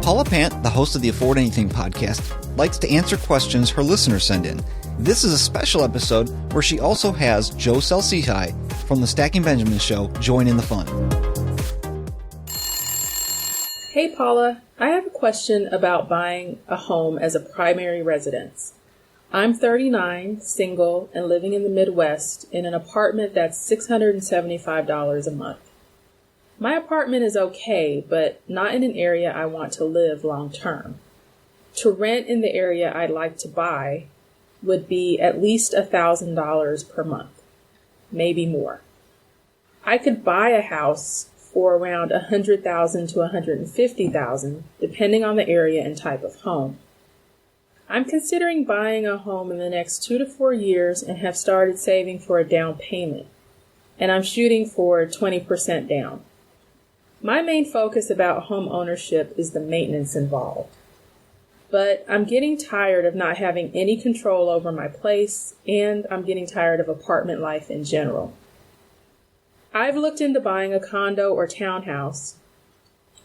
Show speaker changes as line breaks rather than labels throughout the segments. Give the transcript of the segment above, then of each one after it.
Paula Pant, the host of the Afford Anything podcast, likes to answer questions her listeners send in. This is a special episode where she also has Joe Saul-Sehy from the Stacking Benjamins show join in the fun.
Hey Paula, I have a question about buying a home as a primary residence. I'm 39, single, and living in the Midwest in an apartment that's $675 a month. My apartment is okay, but not in an area I want to live long term. To rent in the area I'd like to buy would be at least $1,000 per month, maybe more. I could buy a house for around $100,000 to $150,000, depending on the area and type of home. I'm considering buying a home in the next 2 to 4 years and have started saving for a down payment, and I'm shooting for 20% down. My main focus about home ownership is the maintenance involved, but I'm getting tired of not having any control over my place, and I'm getting tired of apartment life in general. I've looked into buying a condo or townhouse,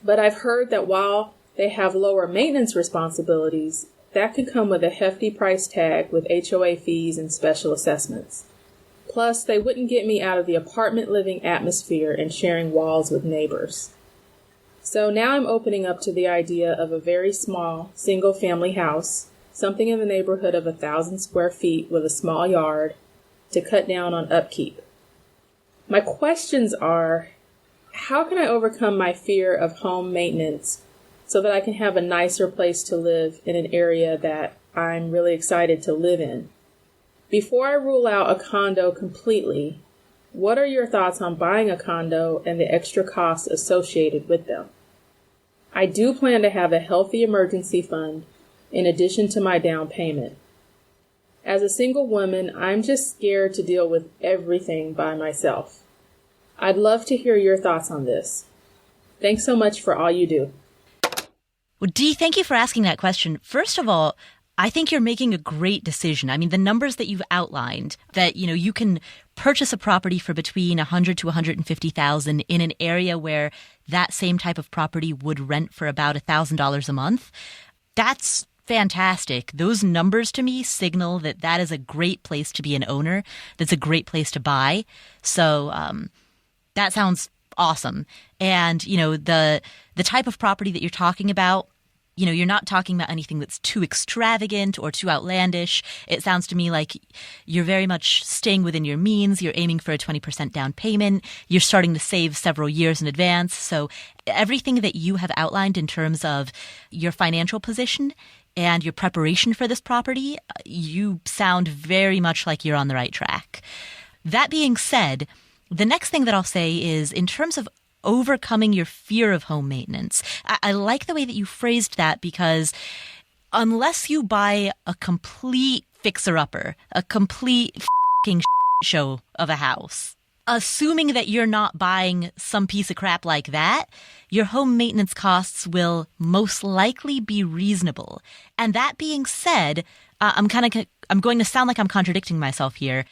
but I've heard that while they have lower maintenance responsibilities, that could come with a hefty price tag with HOA fees and special assessments. Plus, they wouldn't get me out of the apartment living atmosphere and sharing walls with neighbors. So now I'm opening up to the idea of a very small single-family house, something in the neighborhood of 1,000 square feet with a small yard, to cut down on upkeep. My questions are, how can I overcome my fear of home maintenance so that I can have a nicer place to live in an area that I'm really excited to live in? Before I rule out a condo completely, what are your thoughts on buying a condo and the extra costs associated with them? I do plan to have a healthy emergency fund in addition to my down payment. As a single woman, I'm just scared to deal with everything by myself. I'd love to hear your thoughts on this. Thanks so much for all you do.
Well, Dee, thank you for asking that question. First of all, I think you're making a great decision. I mean, the numbers that you've outlined, that, you can purchase a property for between $100,000 to $150,000 in an area where that same type of property would rent for about $1,000 a month. That's fantastic. Those numbers to me signal that that is a great place to be an owner. That's a great place to buy. So that sounds awesome. And, the type of property that you're talking about, you're not talking about anything that's too extravagant or too outlandish. It sounds to me like you're very much staying within your means. You're aiming for a 20% down payment. You're starting to save several years in advance. So everything that you have outlined in terms of your financial position and your preparation for this property, you sound very much like you're on the right track. That being said, the next thing that I'll say is in terms of overcoming your fear of home maintenance. I like the way that you phrased that because unless you buy a complete fixer-upper, a complete f***ing show of a house, assuming that you're not buying some piece of crap like that, your home maintenance costs will most likely be reasonable. And that being said, I'm going to sound like I'm contradicting myself here.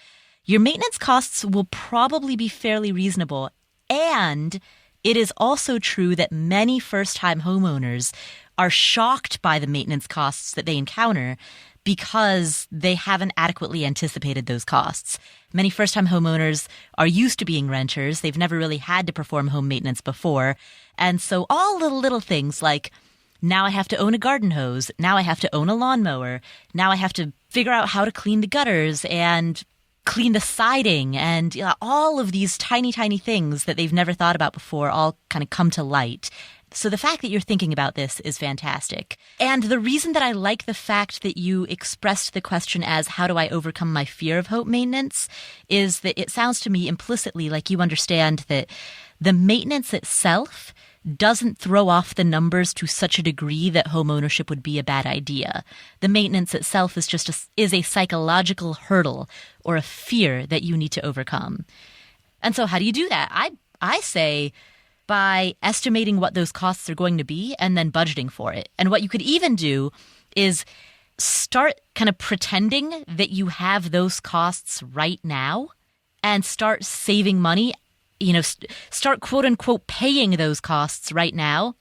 Your maintenance costs will probably be fairly reasonable, and it is also true that many first-time homeowners are shocked by the maintenance costs that they encounter because they haven't adequately anticipated those costs. Many first-time homeowners are used to being renters. They've never really had to perform home maintenance before. And so all little things like, now I have to own a garden hose, now I have to own a lawnmower, now I have to figure out how to clean the gutters and clean the siding, and all of these tiny things that they've never thought about before all kind of come to light. So the fact that you're thinking about this is fantastic. And the reason that I like the fact that you expressed the question as, how do I overcome my fear of home maintenance, is that it sounds to me implicitly like you understand that the maintenance itself doesn't throw off the numbers to such a degree that home ownership would be a bad idea. The maintenance itself is just a psychological hurdle or a fear that you need to overcome. And so how do you do that? I say by estimating what those costs are going to be and then budgeting for it. And what you could even do is start kind of pretending that you have those costs right now and start saving money. Start quote unquote paying those costs right now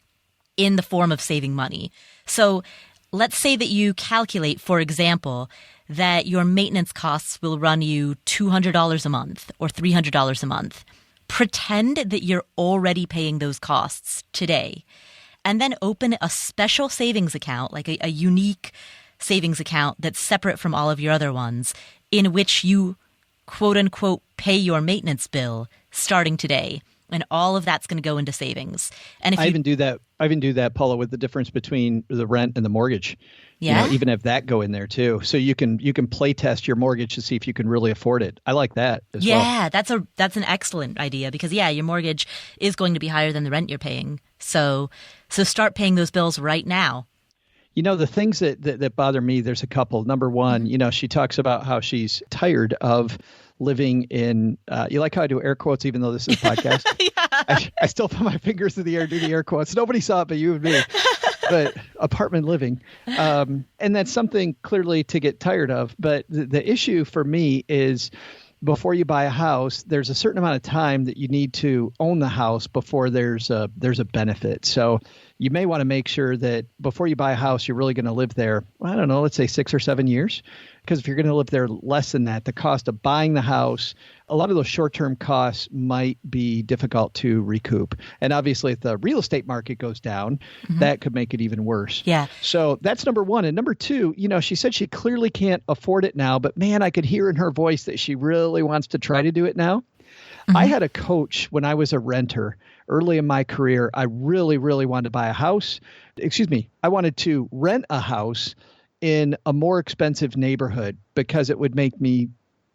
in the form of saving money. So let's say that you calculate, for example, that your maintenance costs will run you $200 a month or $300 a month. Pretend that you're already paying those costs today, and then open a special savings account, like a unique savings account that's separate from all of your other ones, in which you, quote unquote, pay your maintenance bill starting today. And all of that's going to go into savings. And if
I even do that, Paula, with the difference between the rent and the mortgage.
Yeah.
Even have that go in there too. So you can play test your mortgage to see if you can really afford it. I like that as well.
Yeah, that's an excellent idea because your mortgage is going to be higher than the rent you're paying. So start paying those bills right now.
The things that bother me, there's a couple. Number one, she talks about how she's tired of living in, you like how I do air quotes, even though this is a podcast?
Yeah.
I still put my fingers in the air, do the air quotes. Nobody saw it but you and me. But apartment living. And that's something clearly to get tired of. But the issue for me is before you buy a house, there's a certain amount of time that you need to own the house before there's a benefit. So you may want to make sure that before you buy a house, you're really going to live there, I don't know, let's say 6 or 7 years. Because if you're going to live there less than that, the cost of buying the house, a lot of those short-term costs might be difficult to recoup. And obviously, if the real estate market goes down, that could make it even worse.
Yeah.
So that's number one. And number two, she said she clearly can't afford it now, but man, I could hear in her voice that she really wants to try to do it now. I had a coach when I was a renter early in my career. I really, really wanted to buy a house. I wanted to rent a house in a more expensive neighborhood because it would make me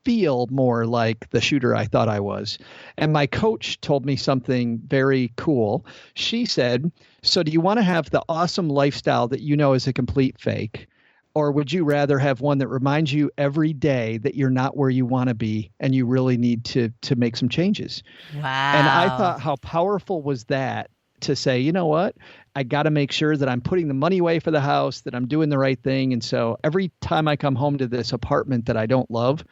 feel more like the shooter I thought I was. And my coach told me something very cool. She said, so do you want to have the awesome lifestyle that you know is a complete fake? Or would you rather have one that reminds you every day that you're not where you want to be and you really need to make some changes?
Wow.
And I thought, how powerful was that to say, you know what? I got to make sure that I'm putting the money away for the house, that I'm doing the right thing. And so every time I come home to this apartment that I don't love,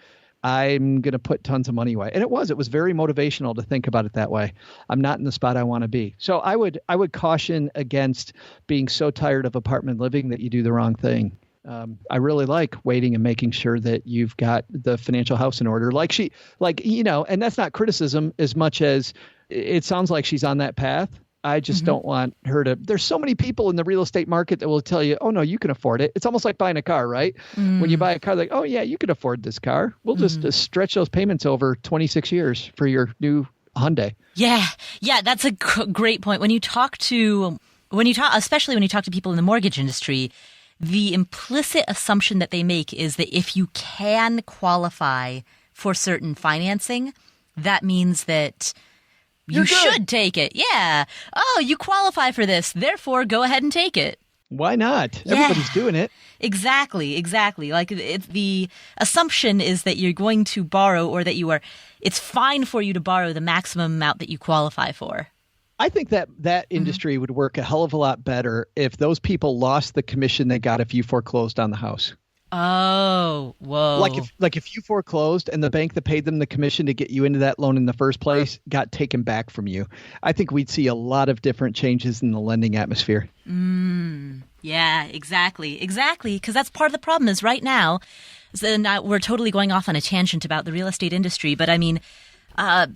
I'm going to put tons of money away. And it was very motivational to think about it that way. I'm not in the spot I want to be. So I would caution against being so tired of apartment living that you do the wrong thing. I really like waiting and making sure that you've got the financial house in order. And that's not criticism as much as it sounds like she's on that path. I just don't want her to. There's so many people in the real estate market that will tell you, oh, no, you can afford it. It's almost like buying a car, right? When you buy a car, like, oh, yeah, you can afford this car. We'll just stretch those payments over 26 years for your new Hyundai.
Yeah, that's a great point. Especially when you talk to people in the mortgage industry, the implicit assumption that they make is that if you can qualify for certain financing, that means that you should take it. Yeah. Oh, you qualify for this. Therefore, go ahead and take it.
Why not? Yeah. Everybody's doing it.
Exactly. Like the assumption is that you're going to borrow or that it's fine for you to borrow the maximum amount that you qualify for.
I think that industry would work a hell of a lot better if those people lost the commission they got if you foreclosed on the house.
Oh, whoa.
Like if you foreclosed and the bank that paid them the commission to get you into that loan in the first place got taken back from you, I think we'd see a lot of different changes in the lending atmosphere.
Yeah, exactly. Because that's part of the problem is right now, so now we're totally going off on a tangent about the real estate industry, but I mean, the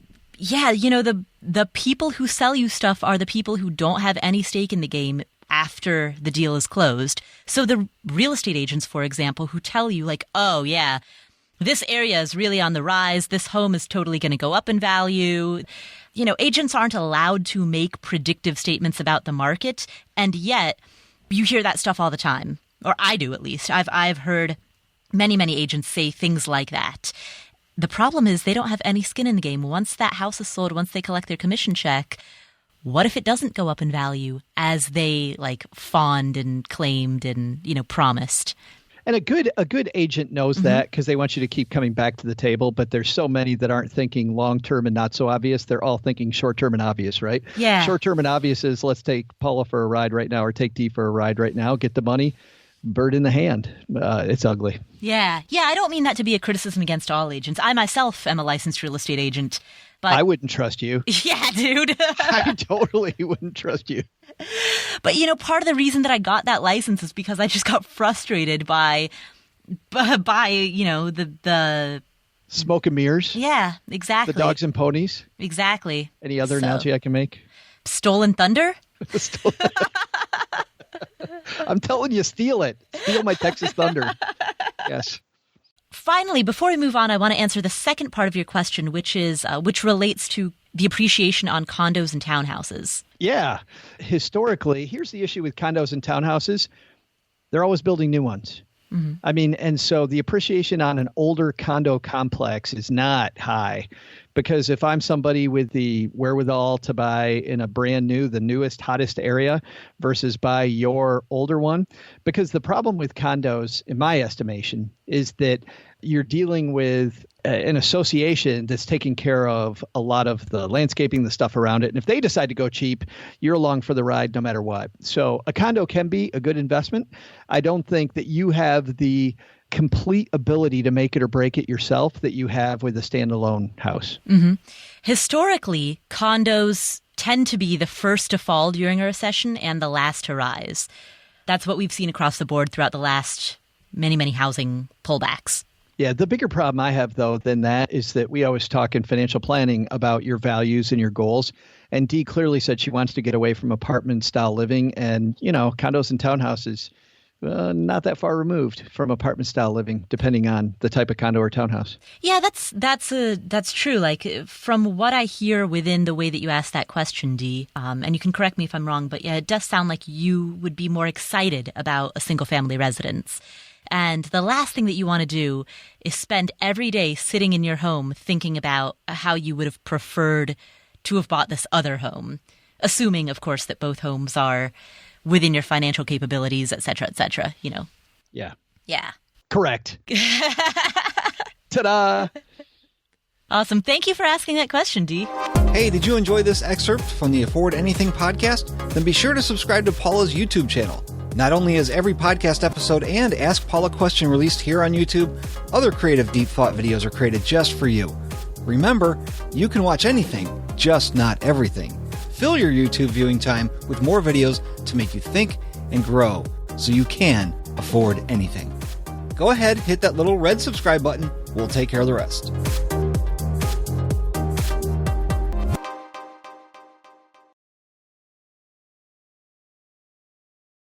people who sell you stuff are the people who don't have any stake in the game after the deal is closed. So the real estate agents, for example, who tell you like, oh, yeah, this area is really on the rise. This home is totally going to go up in value. Agents aren't allowed to make predictive statements about the market. And yet you hear that stuff all the time, or I do at least. I've heard many, many agents say things like that. The problem is they don't have any skin in the game. Once that house is sold, once they collect their commission check, what if it doesn't go up in value as they fawned and claimed and, promised?
And a good agent knows that because they want you to keep coming back to the table. But there's so many that aren't thinking long-term and not so obvious. They're all thinking short-term and obvious, right?
Yeah.
Short-term and obvious is let's take Paula for a ride right now or take Dee for a ride right now. Get the money. Bird in the hand. It's ugly.
Yeah. I don't mean that to be a criticism against all agents. I myself am a licensed real estate agent. But
I wouldn't trust you.
Yeah, dude.
I totally wouldn't trust you.
But, part of the reason that I got that license is because I just got frustrated by the
smoke and mirrors.
Yeah, exactly.
The dogs and ponies.
Exactly.
Any other analogy I can make?
Stolen thunder?
I'm telling you, steal it. Steal my Texas Thunder. Yes.
Finally, before we move on, I want to answer the second part of your question, which relates to the appreciation on condos and townhouses.
Yeah. Historically, here's the issue with condos and townhouses. They're always building new ones. Mm-hmm. I mean, and so the appreciation on an older condo complex is not high, because if I'm somebody with the wherewithal to buy in a brand new, the newest, hottest area versus buy your older one, because the problem with condos, in my estimation, is that you're dealing with an association that's taking care of a lot of the landscaping, the stuff around it. And if they decide to go cheap, you're along for the ride no matter what. So a condo can be a good investment. I don't think that you have the complete ability to make it or break it yourself that you have with a standalone house.
Mm-hmm. Historically, condos tend to be the first to fall during a recession and the last to rise. That's what we've seen across the board throughout the last many, many housing pullbacks.
Yeah, the bigger problem I have, though, than that is that we always talk in financial planning about your values and your goals. And Dee clearly said she wants to get away from apartment-style living. And, condos and townhouses, not that far removed from apartment-style living, depending on the type of condo or townhouse.
Yeah, that's true. Like, from what I hear within the way that you asked that question, Dee, and you can correct me if I'm wrong, but yeah, it does sound like you would be more excited about a single-family residence. And the last thing that you want to do is spend every day sitting in your home thinking about how you would have preferred to have bought this other home, assuming, of course, that both homes are within your financial capabilities, et cetera,
Yeah.
Yeah.
Correct. Ta-da!
Awesome. Thank you for asking that question, Dee.
Hey, did you enjoy this excerpt from the Afford Anything podcast? Then be sure to subscribe to Paula's YouTube channel. Not only is every podcast episode and Ask Paula question released here on YouTube, other creative deep thought videos are created just for you. Remember, you can watch anything, just not everything. Fill your YouTube viewing time with more videos to make you think and grow so you can afford anything. Go ahead, hit that little red subscribe button. We'll take care of the rest.